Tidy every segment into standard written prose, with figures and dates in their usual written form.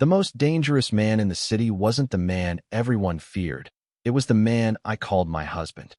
The most dangerous man in the city wasn't the man everyone feared. It was the man I called my husband.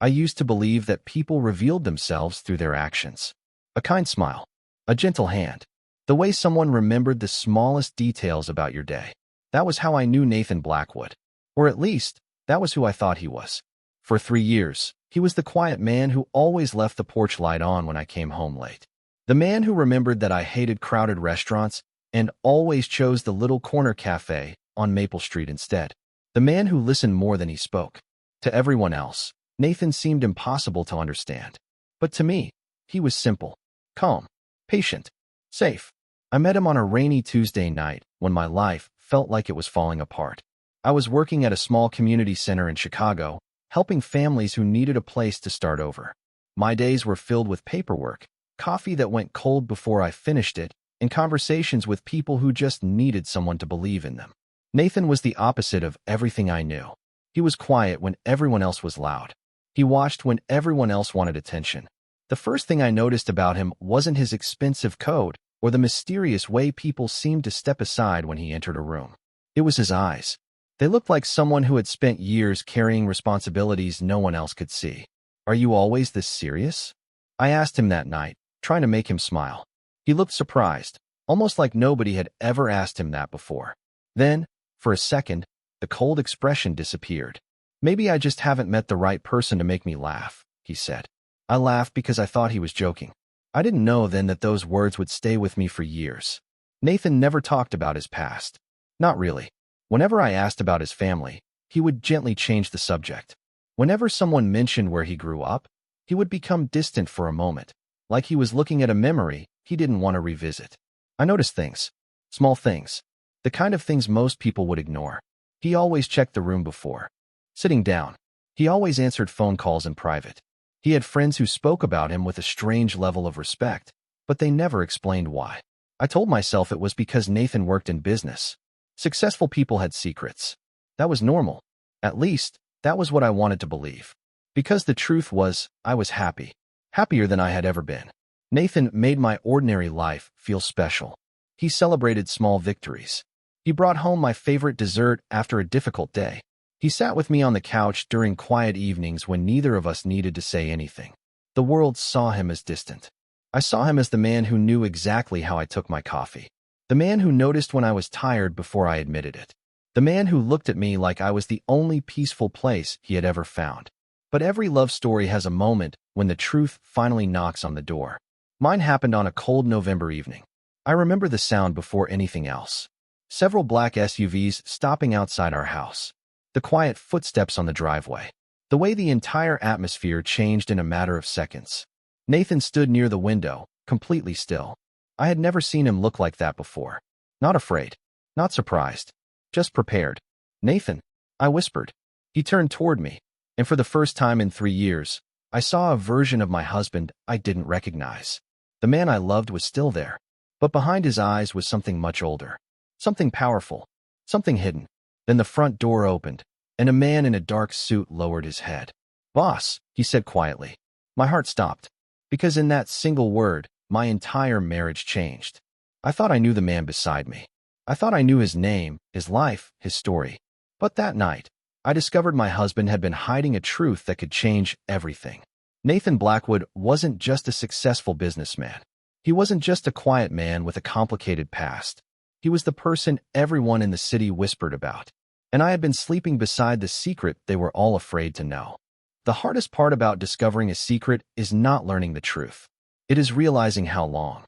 I used to believe that people revealed themselves through their actions. A kind smile, a gentle hand, the way someone remembered the smallest details about your day. That was how I knew Nathan Blackwood. Or at least, that was who I thought he was. For 3 years, he was the quiet man who always left the porch light on when I came home late. The man who remembered that I hated crowded restaurants and always chose the little corner cafe on Maple Street instead. The man who listened more than he spoke. To everyone else, Nathan seemed impossible to understand. But to me, he was simple, calm, patient, safe. I met him on a rainy Tuesday night when my life felt like it was falling apart. I was working at a small community center in Chicago, helping families who needed a place to start over. My days were filled with paperwork, coffee that went cold before I finished it, and conversations with people who just needed someone to believe in them. Nathan was the opposite of everything I knew. He was quiet when everyone else was loud. He watched when everyone else wanted attention. The first thing I noticed about him wasn't his expensive coat or the mysterious way people seemed to step aside when he entered a room. It was his eyes. They looked like someone who had spent years carrying responsibilities no one else could see. "Are you always this serious?" I asked him that night, trying to make him smile. He looked surprised, almost like nobody had ever asked him that before. Then, for a second, the cold expression disappeared. "Maybe I just haven't met the right person to make me laugh," he said. I laughed because I thought he was joking. I didn't know then that those words would stay with me for years. Nathan never talked about his past. Not really. Whenever I asked about his family, he would gently change the subject. Whenever someone mentioned where he grew up, he would become distant for a moment, like he was looking at a memory he didn't want to revisit. I noticed things, small things, the kind of things most people would ignore. He always checked the room before sitting down. He always answered phone calls in private. He had friends who spoke about him with a strange level of respect, but they never explained why. I told myself it was because Nathan worked in business. Successful people had secrets. That was normal. At least, that was what I wanted to believe. Because the truth was, I was happy. Happier than I had ever been. Nathan made my ordinary life feel special. He celebrated small victories. He brought home my favorite dessert after a difficult day. He sat with me on the couch during quiet evenings when neither of us needed to say anything. The world saw him as distant. I saw him as the man who knew exactly how I took my coffee. The man who noticed when I was tired before I admitted it. The man who looked at me like I was the only peaceful place he had ever found. But every love story has a moment when the truth finally knocks on the door. Mine happened on a cold November evening. I remember the sound before anything else. Several black SUVs stopping outside our house. The quiet footsteps on the driveway. The way the entire atmosphere changed in a matter of seconds. Nathan stood near the window, completely still. I had never seen him look like that before. Not afraid. Not surprised. Just prepared. "Nathan," I whispered. He turned toward me, and for the first time in 3 years, I saw a version of my husband I didn't recognize. The man I loved was still there, but behind his eyes was something much older. Something powerful. Something hidden. Then the front door opened, and a man in a dark suit lowered his head. "Boss," he said quietly. My heart stopped, because in that single word, my entire marriage changed. I thought I knew the man beside me. I thought I knew his name, his life, his story. But that night, I discovered my husband had been hiding a truth that could change everything. Nathan Blackwood wasn't just a successful businessman. He wasn't just a quiet man with a complicated past. He was the person everyone in the city whispered about. And I had been sleeping beside the secret they were all afraid to know. The hardest part about discovering a secret is not learning the truth. It is realizing how long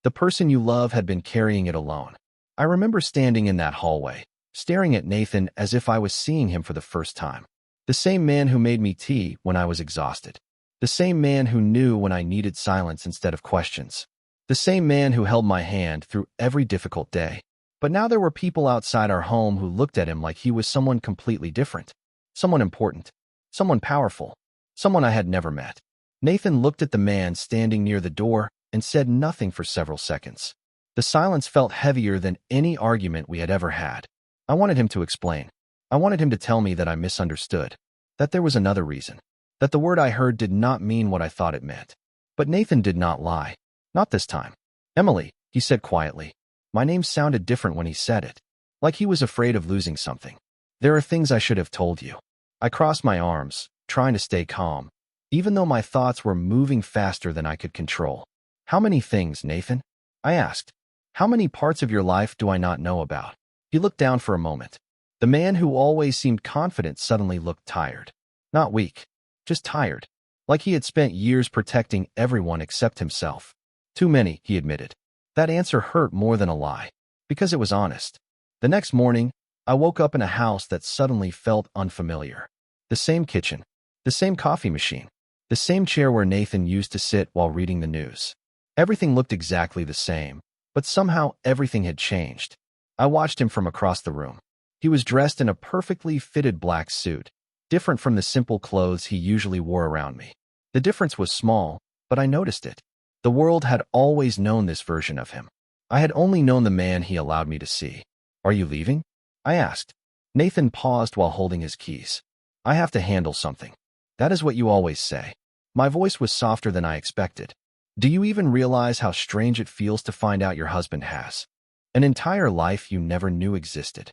the person you love had been carrying it alone. I remember standing in that hallway, staring at Nathan as if I was seeing him for the first time. The same man who made me tea when I was exhausted. The same man who knew when I needed silence instead of questions. The same man who held my hand through every difficult day. But now there were people outside our home who looked at him like he was someone completely different. Someone important. Someone powerful. Someone I had never met. Nathan looked at the man standing near the door and said nothing for several seconds. The silence felt heavier than any argument we had ever had. I wanted him to explain. I wanted him to tell me that I misunderstood. That there was another reason. That the word I heard did not mean what I thought it meant. But Nathan did not lie. Not this time. "Emily," he said quietly. My name sounded different when he said it. like he was afraid of losing something. There are things I should have told you. I crossed my arms, trying to stay calm, even though my thoughts were moving faster than I could control. How many things, Nathan? I asked. How many parts of your life do I not know about? He looked down for a moment. The man who always seemed confident suddenly looked tired. Not weak, just tired. Like he had spent years protecting everyone except himself. Too many, he admitted. That answer hurt more than a lie, because it was honest. The next morning, I woke up in a house that suddenly felt unfamiliar. The same kitchen, the same coffee machine, the same chair where Nathan used to sit while reading the news. Everything looked exactly the same, but somehow everything had changed. I watched him from across the room. He was dressed in a perfectly fitted black suit, different from the simple clothes he usually wore around me. The difference was small, but I noticed it. The world had always known this version of him. I had only known the man he allowed me to see. Are you leaving? I asked. Nathan paused while holding his keys. I have to handle something. That is what you always say. My voice was softer than I expected. Do you even realize how strange it feels to find out your husband has an entire life you never knew existed?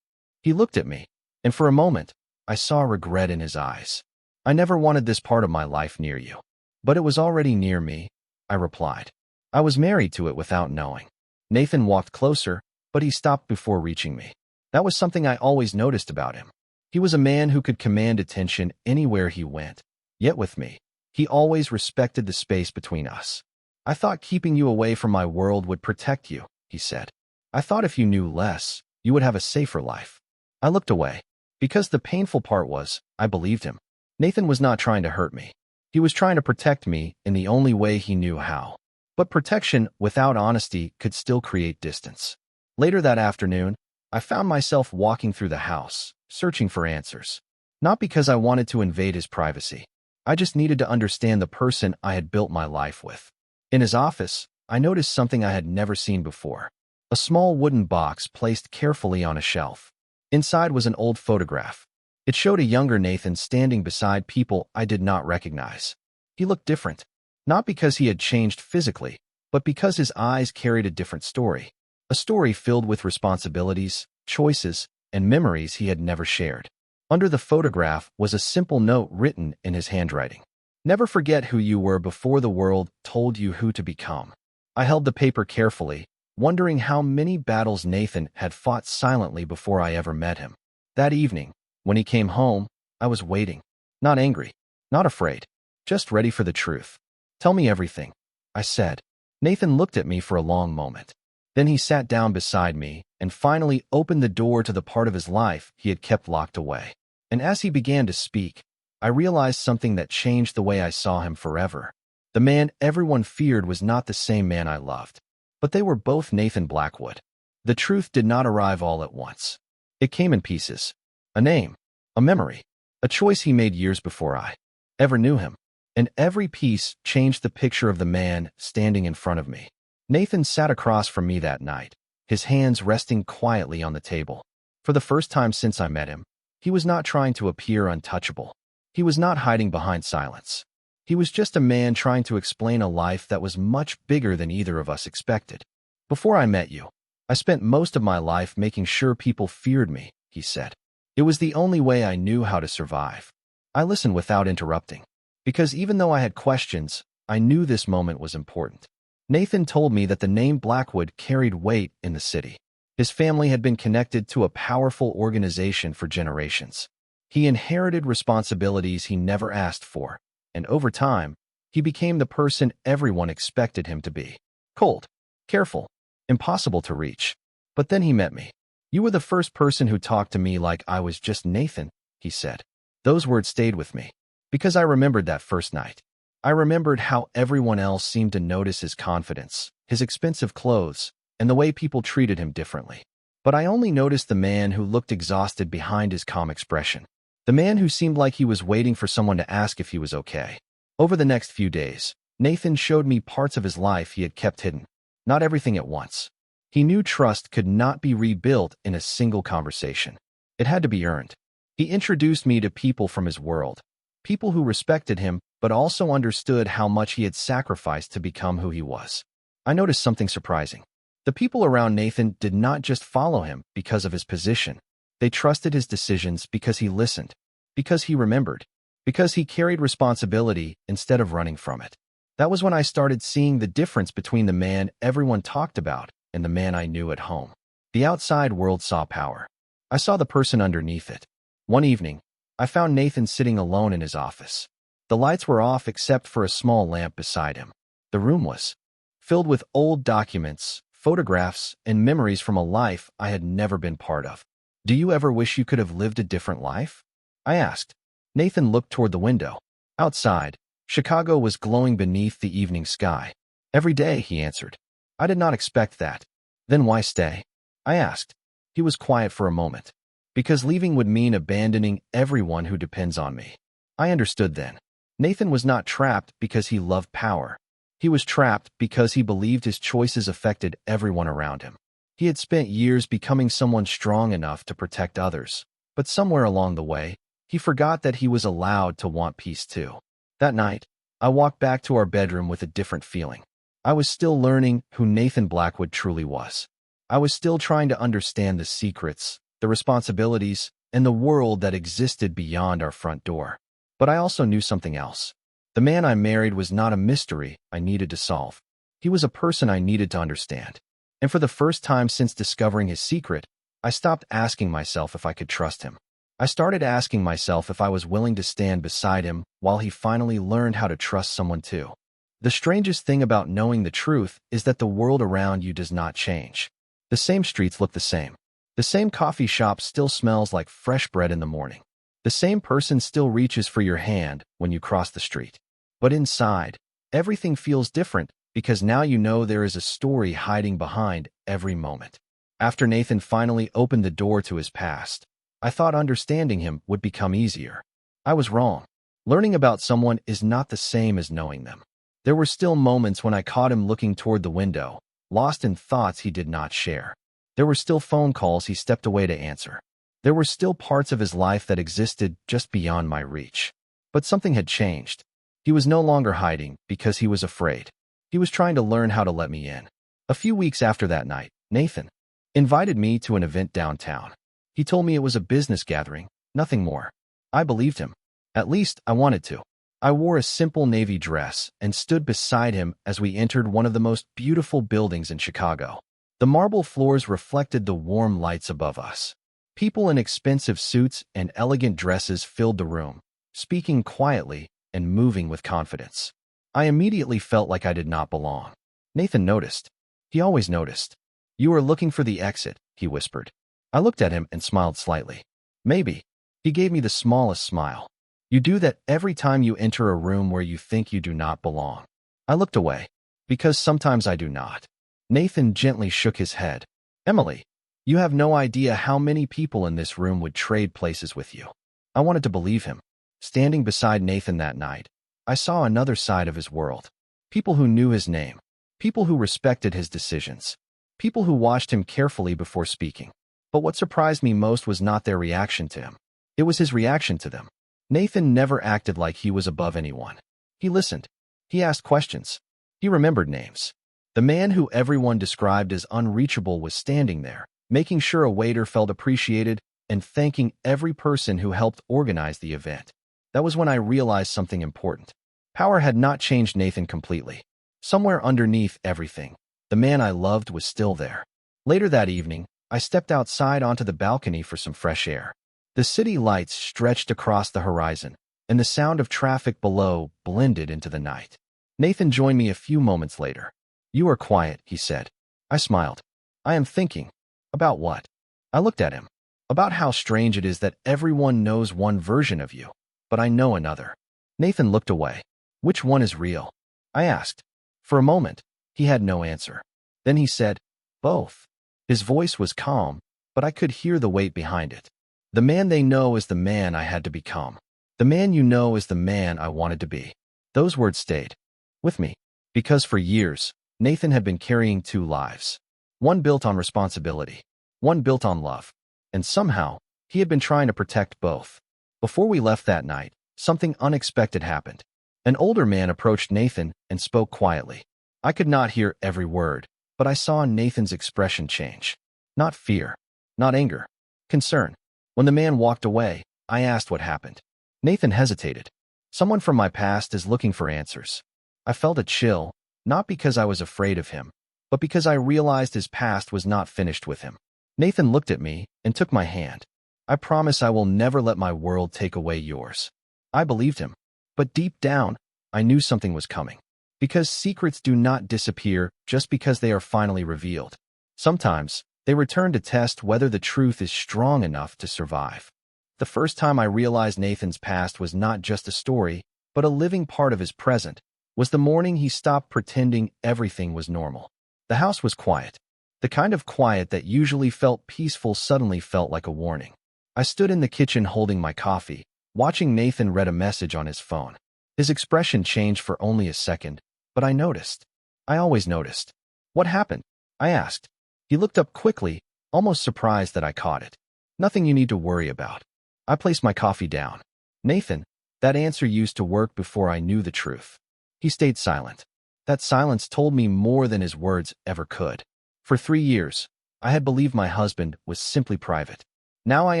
He looked at me, and for a moment, I saw regret in his eyes. I never wanted this part of my life near you. But it was already near me, I replied. I was married to it without knowing. Nathan walked closer, but he stopped before reaching me. That was something I always noticed about him. He was a man who could command attention anywhere he went. Yet with me, he always respected the space between us. I thought keeping you away from my world would protect you, he said. I thought if you knew less, you would have a safer life. I looked away, because the painful part was, I believed him. Nathan was not trying to hurt me. He was trying to protect me in the only way he knew how. But protection without honesty could still create distance. Later that afternoon, I found myself walking through the house, searching for answers. Not because I wanted to invade his privacy. I just needed to understand the person I had built my life with. In his office, I noticed something I had never seen before. A small wooden box placed carefully on a shelf. Inside was an old photograph. It showed a younger Nathan standing beside people I did not recognize. He looked different, not because he had changed physically, but because his eyes carried a different story. A story filled with responsibilities, choices, and memories he had never shared. Under the photograph was a simple note written in his handwriting. Never forget who you were before the world told you who to become. I held the paper carefully, wondering how many battles Nathan had fought silently before I ever met him. That evening, when he came home, I was waiting. Not angry, not afraid, just ready for the truth. Tell me everything, I said. Nathan looked at me for a long moment. Then he sat down beside me and finally opened the door to the part of his life he had kept locked away. And as he began to speak, I realized something that changed the way I saw him forever. The man everyone feared was not the same man I loved. But they were both Nathan Blackwood. The truth did not arrive all at once. It came in pieces. A name, a memory, a choice he made years before I ever knew him. And every piece changed the picture of the man standing in front of me. Nathan sat across from me that night, his hands resting quietly on the table. For the first time since I met him, he was not trying to appear untouchable. He was not hiding behind silence. He was just a man trying to explain a life that was much bigger than either of us expected. Before I met you, I spent most of my life making sure people feared me, he said. It was the only way I knew how to survive. I listened without interrupting, because even though I had questions, I knew this moment was important. Nathan told me that the name Blackwood carried weight in the city. His family had been connected to a powerful organization for generations. He inherited responsibilities he never asked for, and over time, he became the person everyone expected him to be. Cold, careful, impossible to reach. But then he met me. You were the first person who talked to me like I was just Nathan, he said. Those words stayed with me, because I remembered that first night. I remembered how everyone else seemed to notice his confidence, his expensive clothes, and the way people treated him differently. But I only noticed the man who looked exhausted behind his calm expression. The man who seemed like he was waiting for someone to ask if he was okay. Over the next few days, Nathan showed me parts of his life he had kept hidden. Not everything at once. He knew trust could not be rebuilt in a single conversation. It had to be earned. He introduced me to people from his world, people who respected him but also understood how much he had sacrificed to become who he was. I noticed something surprising. The people around Nathan did not just follow him because of his position. They trusted his decisions because he listened, because he remembered, because he carried responsibility instead of running from it. That was when I started seeing the difference between the man everyone talked about and the man I knew at home. The outside world saw power. I saw the person underneath it. One evening, I found Nathan sitting alone in his office. The lights were off except for a small lamp beside him. The room was filled with old documents, photographs, and memories from a life I had never been part of. "Do you ever wish you could have lived a different life?" I asked. Nathan looked toward the window. Outside, Chicago was glowing beneath the evening sky. "Every day," he answered. I did not expect that. "Then why stay?" I asked. He was quiet for a moment. "Because leaving would mean abandoning everyone who depends on me." I understood then. Nathan was not trapped because he loved power. He was trapped because he believed his choices affected everyone around him. He had spent years becoming someone strong enough to protect others, but somewhere along the way, he forgot that he was allowed to want peace too. That night, I walked back to our bedroom with a different feeling. I was still learning who Nathan Blackwood truly was. I was still trying to understand the secrets, the responsibilities, and the world that existed beyond our front door. But I also knew something else. The man I married was not a mystery I needed to solve. He was a person I needed to understand. And for the first time since discovering his secret, I stopped asking myself if I could trust him. I started asking myself if I was willing to stand beside him while he finally learned how to trust someone too. The strangest thing about knowing the truth is that the world around you does not change. The same streets look the same. The same coffee shop still smells like fresh bread in the morning. The same person still reaches for your hand when you cross the street. But inside, everything feels different because now you know there is a story hiding behind every moment. After Nathan finally opened the door to his past, I thought understanding him would become easier. I was wrong. Learning about someone is not the same as knowing them. There were still moments when I caught him looking toward the window, lost in thoughts he did not share. There were still phone calls he stepped away to answer. There were still parts of his life that existed just beyond my reach. But something had changed. He was no longer hiding because he was afraid. He was trying to learn how to let me in. A few weeks after that night, Nathan invited me to an event downtown. He told me it was a business gathering, nothing more. I believed him. At least I wanted to. I wore a simple navy dress and stood beside him as we entered one of the most beautiful buildings in Chicago. The marble floors reflected the warm lights above us. People in expensive suits and elegant dresses filled the room, speaking quietly and moving with confidence. I immediately felt like I did not belong. Nathan noticed. He always noticed. "You are looking for the exit," he whispered. I looked at him and smiled slightly. "Maybe." He gave me the smallest smile. "You do that every time you enter a room where you think you do not belong." I looked away. "Because sometimes I do not." Nathan gently shook his head. "Emily, you have no idea how many people in this room would trade places with you." I wanted to believe him. Standing beside Nathan that night, I saw another side of his world. People who knew his name. People who respected his decisions. People who watched him carefully before speaking. But what surprised me most was not their reaction to him. It was his reaction to them. Nathan never acted like he was above anyone. He listened. He asked questions. He remembered names. The man who everyone described as unreachable was standing there, making sure a waiter felt appreciated and thanking every person who helped organize the event. That was when I realized something important. Power had not changed Nathan completely. Somewhere underneath everything, the man I loved was still there. Later that evening, I stepped outside onto the balcony for some fresh air. The city lights stretched across the horizon, and the sound of traffic below blended into the night. Nathan joined me a few moments later. "You are quiet," he said. I smiled. "I am thinking." "About what?" I looked at him. "About how strange it is that everyone knows one version of you, but I know another." Nathan looked away. "Which one is real?" I asked. For a moment, he had no answer. Then he said, "Both." His voice was calm, but I could hear the weight behind it. "The man they know is the man I had to become. The man you know is the man I wanted to be." Those words stayed with me, because for years, Nathan had been carrying two lives. One built on responsibility, one built on love. And somehow, he had been trying to protect both. Before we left that night, something unexpected happened. An older man approached Nathan and spoke quietly. I could not hear every word, but I saw Nathan's expression change. Not fear, not anger, concern. When the man walked away, I asked what happened. Nathan hesitated. Someone from my past is looking for answers. I felt a chill, not because I was afraid of him, but because I realized his past was not finished with him. Nathan looked at me and took my hand. I promise I will never let my world take away yours. I believed him, but deep down, I knew something was coming. Because secrets do not disappear just because they are finally revealed. Sometimes, they return to test whether the truth is strong enough to survive. The first time I realized Nathan's past was not just a story, but a living part of his present, was the morning he stopped pretending everything was normal. The house was quiet. The kind of quiet that usually felt peaceful suddenly felt like a warning. I stood in the kitchen holding my coffee, watching Nathan read a message on his phone. His expression changed for only a second, but I noticed. I always noticed. What happened? I asked. He looked up quickly, almost surprised that I caught it. Nothing you need to worry about. I placed my coffee down. Nathan, that answer used to work before I knew the truth. He stayed silent. That silence told me more than his words ever could. For 3 years, I had believed my husband was simply private. Now I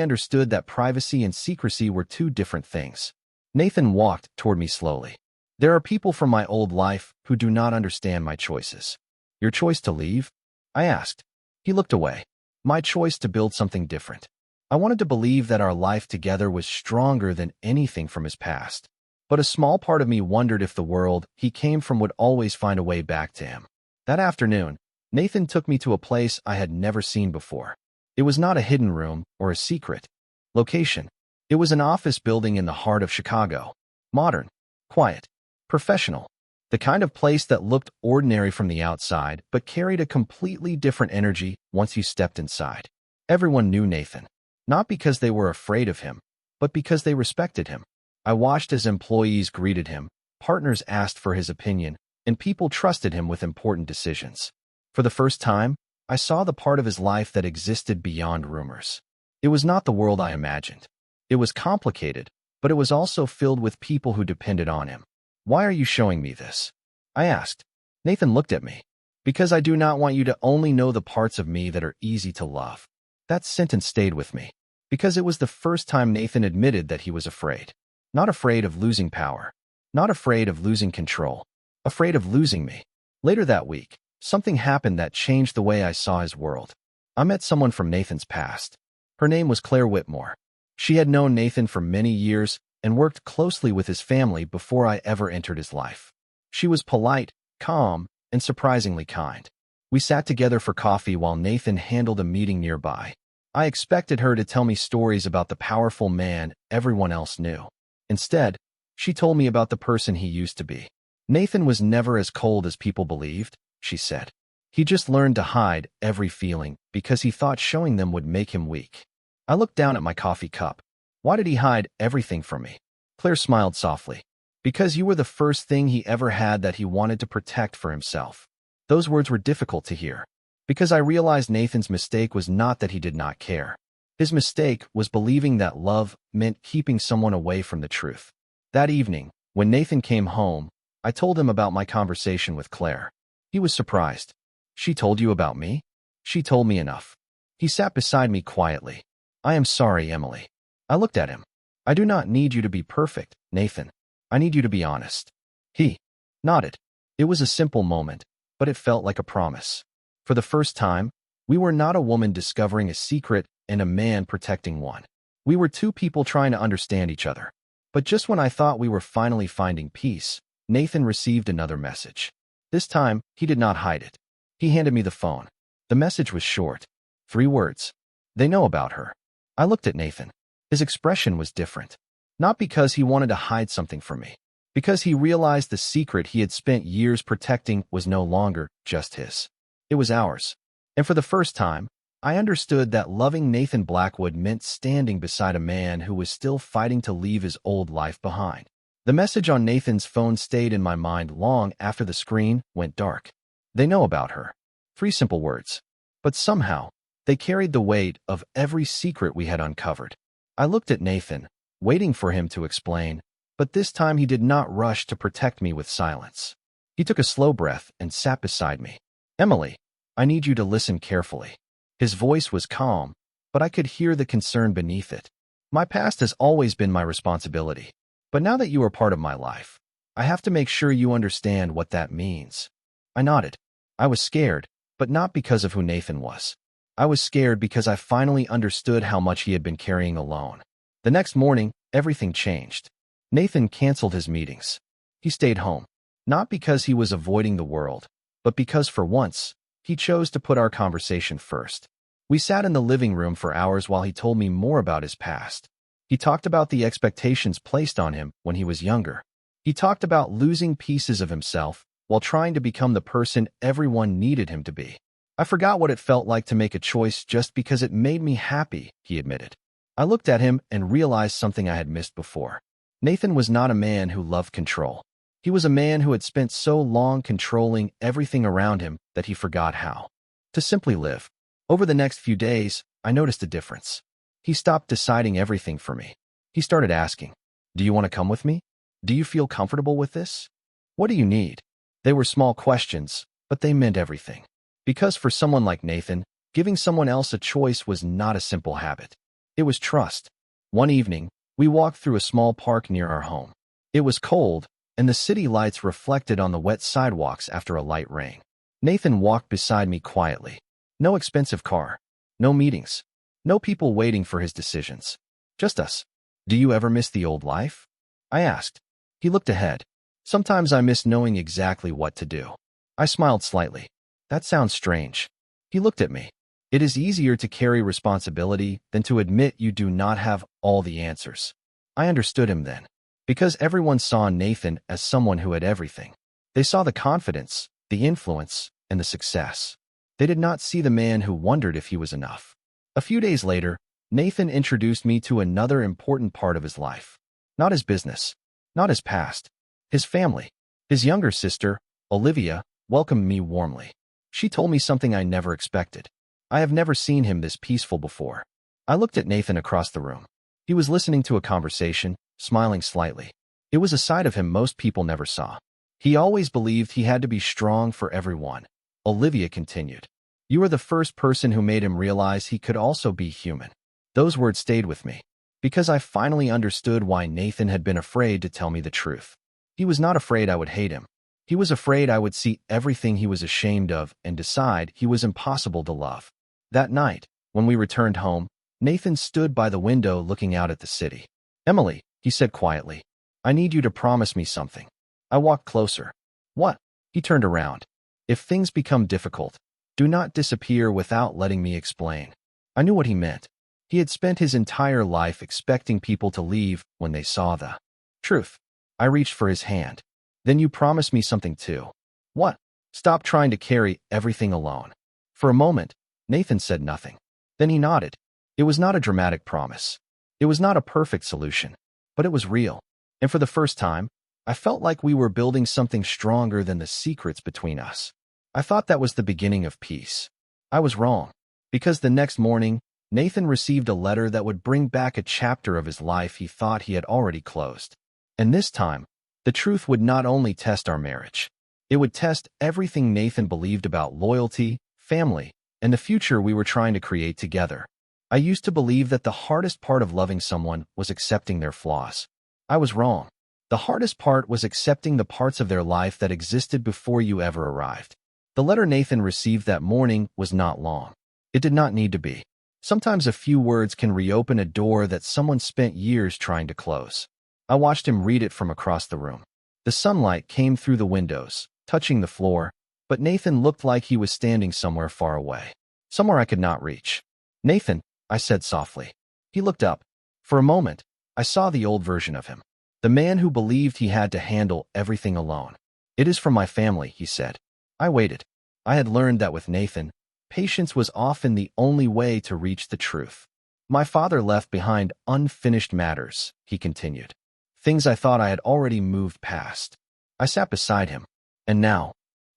understood that privacy and secrecy were two different things. Nathan walked toward me slowly. There are people from my old life who do not understand my choices. Your choice to leave? I asked. He looked away. My choice to build something different. I wanted to believe that our life together was stronger than anything from his past. But a small part of me wondered if the world he came from would always find a way back to him. That afternoon, Nathan took me to a place I had never seen before. It was not a hidden room or a secret location. It was an office building in the heart of Chicago. Modern, quiet, professional. The kind of place that looked ordinary from the outside but carried a completely different energy once you stepped inside. Everyone knew Nathan, not because they were afraid of him, but because they respected him. I watched as employees greeted him, partners asked for his opinion, and people trusted him with important decisions. For the first time, I saw the part of his life that existed beyond rumors. It was not the world I imagined. It was complicated, but it was also filled with people who depended on him. Why are you showing me this? I asked. Nathan looked at me. Because I do not want you to only know the parts of me that are easy to love. That sentence stayed with me. Because it was the first time Nathan admitted that he was afraid. Not afraid of losing power. Not afraid of losing control. Afraid of losing me. Later that week, something happened that changed the way I saw his world. I met someone from Nathan's past. Her name was Claire Whitmore. She had known Nathan for many years and worked closely with his family before I ever entered his life. She was polite, calm, and surprisingly kind. We sat together for coffee while Nathan handled a meeting nearby. I expected her to tell me stories about the powerful man everyone else knew. Instead, she told me about the person he used to be. Nathan was never as cold as people believed, she said. He just learned to hide every feeling because he thought showing them would make him weak. I looked down at my coffee cup. Why did he hide everything from me? Claire smiled softly. Because you were the first thing he ever had that he wanted to protect for himself. Those words were difficult to hear. Because I realized Nathan's mistake was not that he did not care. His mistake was believing that love meant keeping someone away from the truth. That evening, when Nathan came home, I told him about my conversation with Claire. He was surprised. She told you about me? She told me enough. He sat beside me quietly. I am sorry, Emily. I looked at him. I do not need you to be perfect, Nathan. I need you to be honest. He nodded. It was a simple moment, but it felt like a promise. For the first time, we were not a woman discovering a secret and a man protecting one. We were two people trying to understand each other. But just when I thought we were finally finding peace, Nathan received another message. This time, he did not hide it. He handed me the phone. The message was short. 3 words. They know about her. I looked at Nathan. His expression was different. Not because he wanted to hide something from me. Because he realized the secret he had spent years protecting was no longer just his. It was ours. And for the first time, I understood that loving Nathan Blackwood meant standing beside a man who was still fighting to leave his old life behind. The message on Nathan's phone stayed in my mind long after the screen went dark. They know about her. 3 simple words. But somehow, they carried the weight of every secret we had uncovered. I looked at Nathan, waiting for him to explain, but this time he did not rush to protect me with silence. He took a slow breath and sat beside me. Emily, I need you to listen carefully. His voice was calm, but I could hear the concern beneath it. My past has always been my responsibility, but now that you are part of my life, I have to make sure you understand what that means. I nodded. I was scared, but not because of who Nathan was. I was scared because I finally understood how much he had been carrying alone. The next morning, everything changed. Nathan canceled his meetings. He stayed home, not because he was avoiding the world, but because for once, he chose to put our conversation first. We sat in the living room for hours while he told me more about his past. He talked about the expectations placed on him when he was younger. He talked about losing pieces of himself while trying to become the person everyone needed him to be. I forgot what it felt like to make a choice just because it made me happy, he admitted. I looked at him and realized something I had missed before. Nathan was not a man who loved control. He was a man who had spent so long controlling everything around him that he forgot how to simply live. Over the next few days, I noticed a difference. He stopped deciding everything for me. He started asking, "Do you want to come with me? Do you feel comfortable with this? What do you need?" They were small questions, but they meant everything. Because for someone like Nathan, giving someone else a choice was not a simple habit. It was trust. One evening, we walked through a small park near our home. It was cold, and the city lights reflected on the wet sidewalks after a light rain. Nathan walked beside me quietly. No expensive car, no meetings, no people waiting for his decisions. Just us. "Do you ever miss the old life?" I asked. He looked ahead. "Sometimes I miss knowing exactly what to do." I smiled slightly. "That sounds strange." He looked at me. "It is easier to carry responsibility than to admit you do not have all the answers." I understood him then. Because everyone saw Nathan as someone who had everything. They saw the confidence, the influence, and the success. They did not see the man who wondered if he was enough. A few days later, Nathan introduced me to another important part of his life. Not his business, not his past, his family. His younger sister, Olivia, welcomed me warmly. She told me something I never expected. I have never seen him this peaceful before. I looked at Nathan across the room. He was listening to a conversation, smiling slightly. It was a side of him most people never saw. He always believed he had to be strong for everyone. Olivia continued, "You are the first person who made him realize he could also be human." Those words stayed with me, because I finally understood why Nathan had been afraid to tell me the truth. He was not afraid I would hate him. He was afraid I would see everything he was ashamed of and decide he was impossible to love. That night, when we returned home, Nathan stood by the window looking out at the city. "Emily," he said quietly, "I need you to promise me something." I walked closer. "What?" He turned around. "If things become difficult, do not disappear without letting me explain." I knew what he meant. He had spent his entire life expecting people to leave when they saw the truth. I reached for his hand. "Then you promise me something too." "What?" "Stop trying to carry everything alone." For a moment, Nathan said nothing. Then he nodded. It was not a dramatic promise. It was not a perfect solution, but it was real. And for the first time, I felt like we were building something stronger than the secrets between us. I thought that was the beginning of peace. I was wrong, because the next morning, Nathan received a letter that would bring back a chapter of his life he thought he had already closed. And this time, the truth would not only test our marriage. It would test everything Nathan believed about loyalty, family, and the future we were trying to create together. I used to believe that the hardest part of loving someone was accepting their flaws. I was wrong. The hardest part was accepting the parts of their life that existed before you ever arrived. The letter Nathan received that morning was not long. It did not need to be. Sometimes a few words can reopen a door that someone spent years trying to close. I watched him read it from across the room. The sunlight came through the windows, touching the floor, but Nathan looked like he was standing somewhere far away, somewhere I could not reach. "Nathan," I said softly. He looked up. For a moment, I saw the old version of him, the man who believed he had to handle everything alone. "It is from my family," he said. I waited. I had learned that with Nathan, patience was often the only way to reach the truth. "My father left behind unfinished matters," he continued. "Things I thought I had already moved past." I sat beside him. "And now?"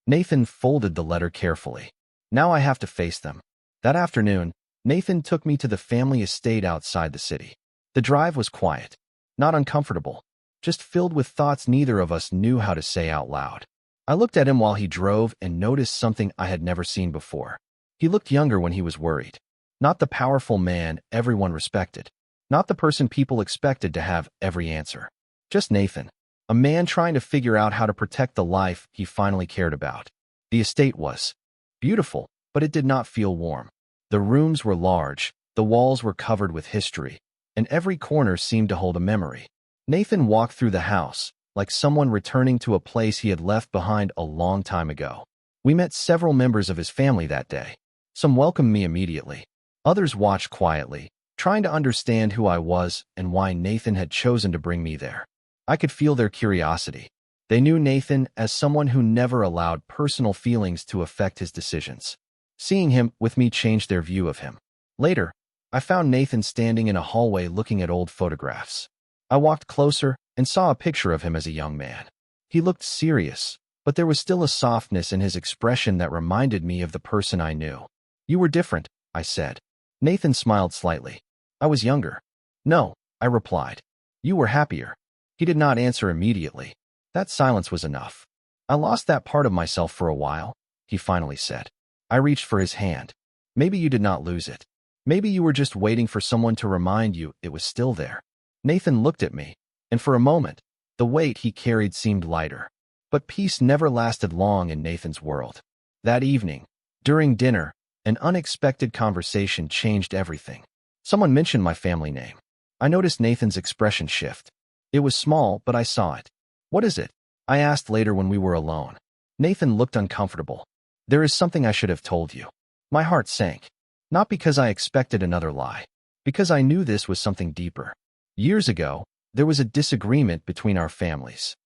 Nathan folded the letter carefully. "Now I have to face them." That afternoon, Nathan took me to the family estate outside the city. The drive was quiet, not uncomfortable, just filled with thoughts neither of us knew how to say out loud. I looked at him while he drove and noticed something I had never seen before. He looked younger when he was worried. Not the powerful man everyone respected. Not the person people expected to have every answer. Just Nathan, a man trying to figure out how to protect the life he finally cared about. The estate was beautiful, but it did not feel warm. The rooms were large, the walls were covered with history, and every corner seemed to hold a memory. Nathan walked through the house, like someone returning to a place he had left behind a long time ago. We met several members of his family that day. Some welcomed me immediately. Others watched quietly, trying to understand who I was and why Nathan had chosen to bring me there. I could feel their curiosity. They knew Nathan as someone who never allowed personal feelings to affect his decisions. Seeing him with me changed their view of him. Later, I found Nathan standing in a hallway looking at old photographs. I walked closer and saw a picture of him as a young man. He looked serious, but there was still a softness in his expression that reminded me of the person I knew. "You were different," I said. Nathan smiled slightly. "I was younger." "No," I replied. "You were happier." He did not answer immediately. That silence was enough. "I lost that part of myself for a while," he finally said. I reached for his hand. "Maybe you did not lose it. Maybe you were just waiting for someone to remind you it was still there." Nathan looked at me, and for a moment, the weight he carried seemed lighter. But peace never lasted long in Nathan's world. That evening, during dinner, an unexpected conversation changed everything. Someone mentioned my family name. I noticed Nathan's expression shift. It was small, but I saw it. "What is it?" I asked later when we were alone. Nathan looked uncomfortable. "There is something I should have told you." My heart sank. Not because I expected another lie, because I knew this was something deeper. Years ago, there was a disagreement between our families.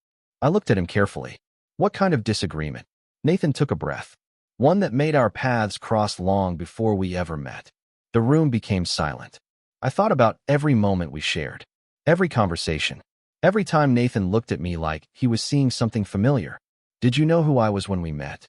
I looked at him carefully. "What kind of disagreement?" Nathan took a breath. "One that made our paths cross long before we ever met." The room became silent. I thought about every moment we shared, every conversation, every time Nathan looked at me like he was seeing something familiar. "Did you know who I was when we met?"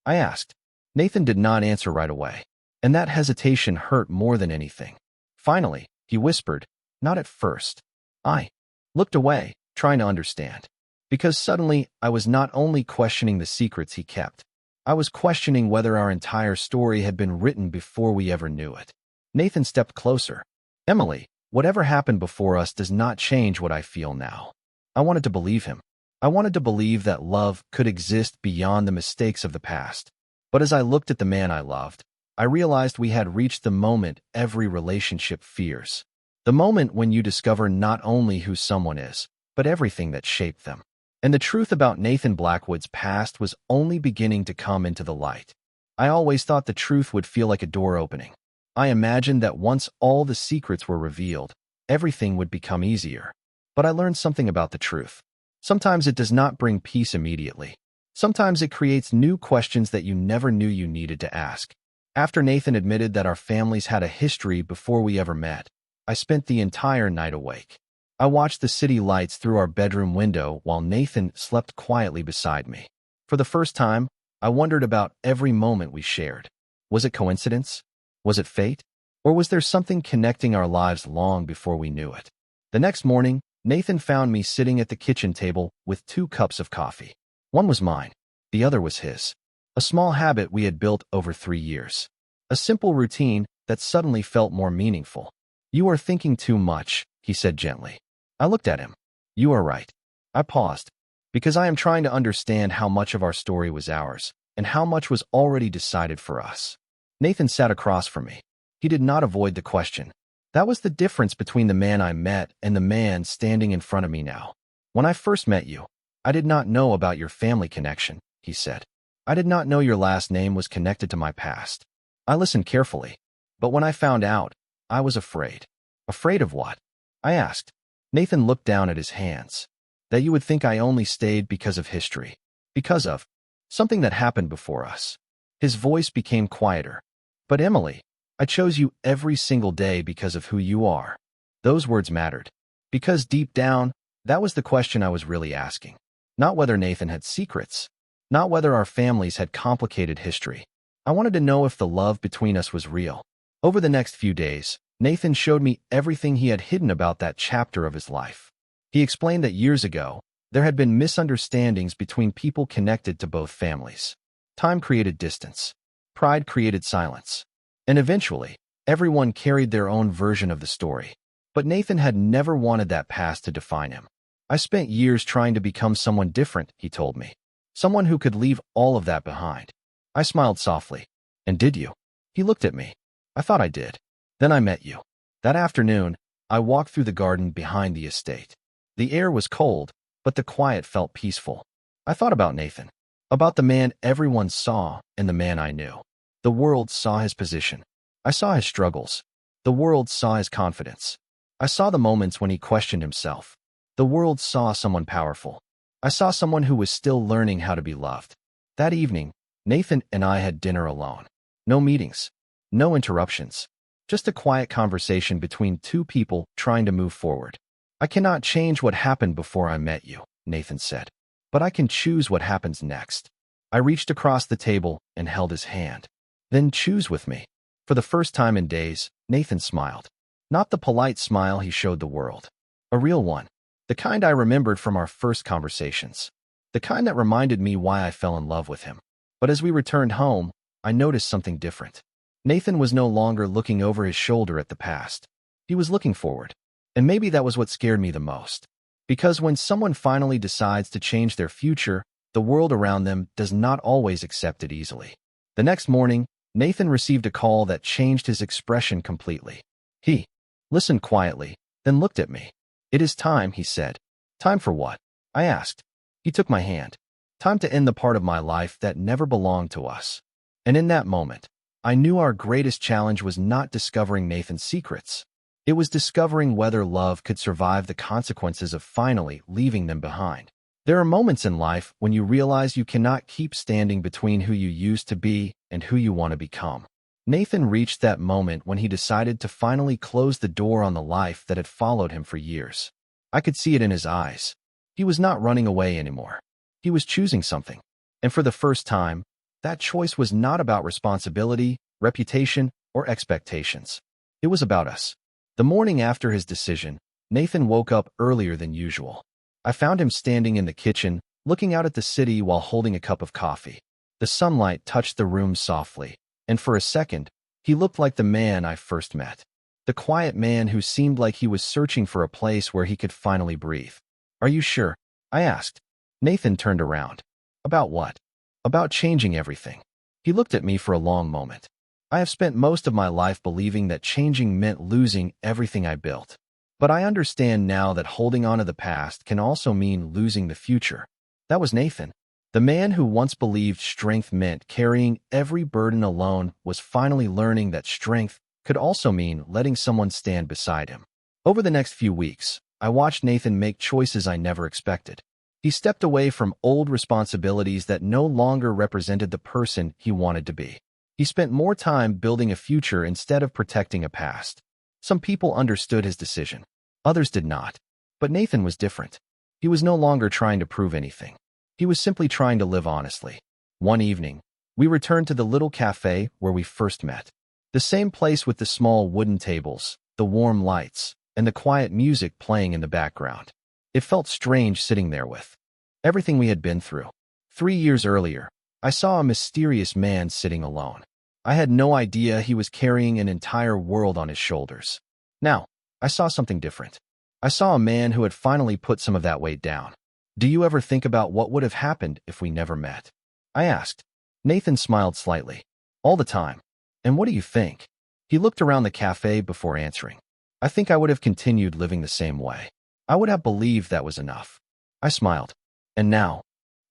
I asked. Nathan did not answer right away, and that hesitation hurt more than anything. Finally, he whispered, "Not at first." I looked away, trying to understand. Because suddenly, I was not only questioning the secrets he kept, I was questioning whether our entire story had been written before we ever knew it. Nathan stepped closer. "Emily, whatever happened before us does not change what I feel now." I wanted to believe him. I wanted to believe that love could exist beyond the mistakes of the past. But as I looked at the man I loved, I realized we had reached the moment every relationship fears. The moment when you discover not only who someone is, but everything that shaped them. And the truth about Nathan Blackwood's past was only beginning to come into the light. I always thought the truth would feel like a door opening. I imagined that once all the secrets were revealed, everything would become easier. But I learned something about the truth. Sometimes it does not bring peace immediately. Sometimes it creates new questions that you never knew you needed to ask. After Nathan admitted that our families had a history before we ever met, I spent the entire night awake. I watched the city lights through our bedroom window while Nathan slept quietly beside me. For the first time, I wondered about every moment we shared. Was it coincidence? Was it fate? Or was there something connecting our lives long before we knew it? The next morning, Nathan found me sitting at the kitchen table with 2 cups of coffee. One was mine. The other was his. A small habit we had built over 3 years. A simple routine that suddenly felt more meaningful. "You are thinking too much," he said gently. I looked at him. "You are right." I paused, because I am trying to understand how much of our story was ours, and how much was already decided for us. Nathan sat across from me. He did not avoid the question. That was the difference between the man I met and the man standing in front of me now. "When I first met you, I did not know about your family connection," he said. "I did not know your last name was connected to my past." I listened carefully, but when I found out, I was afraid. "Afraid of what?" I asked. Nathan looked down at his hands. "That you would think I only stayed because of history. Because of something that happened before us." His voice became quieter. "But Emily, I chose you every single day because of who you are." Those words mattered. Because deep down, that was the question I was really asking. Not whether Nathan had secrets. Not whether our families had complicated history. I wanted to know if the love between us was real. Over the next few days, Nathan showed me everything he had hidden about that chapter of his life. He explained that years ago, There had been misunderstandings between people connected to both families. Time created distance. Pride created silence. And eventually, everyone carried their own version of the story. But Nathan had never wanted that past to define him. I spent years trying to become someone different, he told me. Someone who could leave all of that behind. I smiled softly. And did you? He looked at me. I thought I did. Then I met you. That afternoon, I walked through the garden behind the estate. The air was cold, but the quiet felt peaceful. I thought about Nathan. About the man everyone saw and the man I knew. The world saw his position. I saw his struggles. The world saw his confidence. I saw the moments when he questioned himself. The world saw someone powerful. I saw someone who was still learning how to be loved. That evening, Nathan and I had dinner alone. No meetings. No interruptions. Just a quiet conversation between two people trying to move forward. I cannot change what happened before I met you, Nathan said. But I can choose what happens next. I reached across the table and held his hand. Then choose with me. For the first time in days, Nathan smiled. Not the polite smile he showed the world. A real one. The kind I remembered from our first conversations. The kind that reminded me why I fell in love with him. But as we returned home, I noticed something different. Nathan was no longer looking over his shoulder at the past. He was looking forward. And maybe that was what scared me the most. Because when someone finally decides to change their future, the world around them does not always accept it easily. The next morning, Nathan received a call that changed his expression completely. He listened quietly, then looked at me. It is time, he said. Time for what? I asked. He took my hand. Time to end the part of my life that never belonged to us. And in that moment, I knew our greatest challenge was not discovering Nathan's secrets. It was discovering whether love could survive the consequences of finally leaving them behind. There are moments in life when you realize you cannot keep standing between who you used to be and who you want to become. Nathan reached that moment when he decided to finally close the door on the life that had followed him for years. I could see it in his eyes. He was not running away anymore. He was choosing something. And for the first time, that choice was not about responsibility, reputation, or expectations. It was about us. The morning after his decision, Nathan woke up earlier than usual. I found him standing in the kitchen, looking out at the city while holding a cup of coffee. The sunlight touched the room softly, and for a second, he looked like the man I first met. The quiet man who seemed like he was searching for a place where he could finally breathe. Are you sure? I asked. Nathan turned around. About what? About changing everything. He looked at me for a long moment. I have spent most of my life believing that changing meant losing everything I built. But I understand now that holding on to the past can also mean losing the future. That was Nathan. The man who once believed strength meant carrying every burden alone was finally learning that strength could also mean letting someone stand beside him. Over the next few weeks, I watched Nathan make choices I never expected. He stepped away from old responsibilities that no longer represented the person he wanted to be. He spent more time building a future instead of protecting a past. Some people understood his decision. Others did not. But Nathan was different. He was no longer trying to prove anything. He was simply trying to live honestly. One evening, we returned to the little cafe where we first met. The same place with the small wooden tables, the warm lights, and the quiet music playing in the background. It felt strange sitting there with everything we had been through. 3 years earlier, I saw a mysterious man sitting alone. I had no idea he was carrying an entire world on his shoulders. Now, I saw something different. I saw a man who had finally put some of that weight down. Do you ever think about what would have happened if we never met? I asked. Nathan smiled slightly. All the time. And what do you think? He looked around the cafe before answering. I think I would have continued living the same way. I would have believed that was enough. I smiled. And now?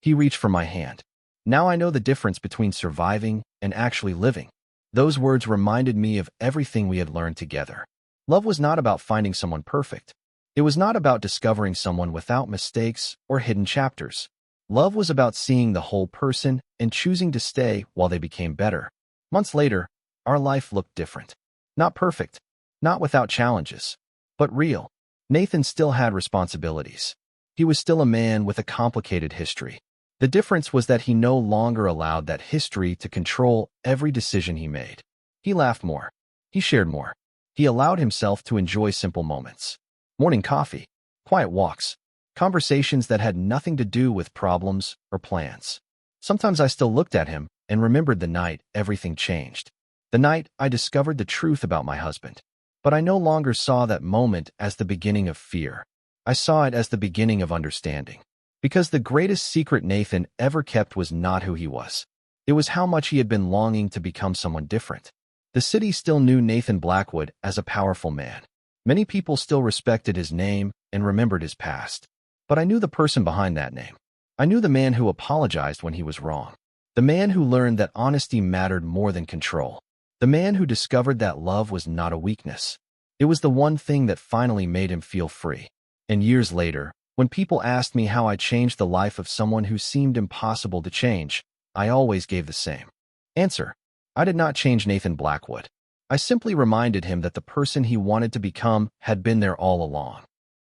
He reached for my hand. Now I know the difference between surviving and actually living. Those words reminded me of everything we had learned together. Love was not about finding someone perfect. It was not about discovering someone without mistakes or hidden chapters. Love was about seeing the whole person and choosing to stay while they became better. Months later, our life looked different. Not perfect, not without challenges, but real. Nathan still had responsibilities. He was still a man with a complicated history. The difference was that he no longer allowed that history to control every decision he made. He laughed more. He shared more. He allowed himself to enjoy simple moments. Morning coffee, quiet walks, Conversations that had nothing to do with problems or plans. Sometimes I still looked at him and remembered the night everything changed. The night I discovered the truth about my husband. But I no longer saw that moment as the beginning of fear. I saw it as the beginning of understanding. Because the greatest secret Nathan ever kept was not who he was. It was how much he had been longing to become someone different. The city still knew Nathan Blackwood as a powerful man. Many people still respected his name and remembered his past. But I knew the person behind that name. I knew the man who apologized when he was wrong. The man who learned that honesty mattered more than control. The man who discovered that love was not a weakness. It was the one thing that finally made him feel free. And years later, when people asked me how I changed the life of someone who seemed impossible to change, I always gave the same answer. I did not change Nathan Blackwood. I simply reminded him that the person he wanted to become had been there all along.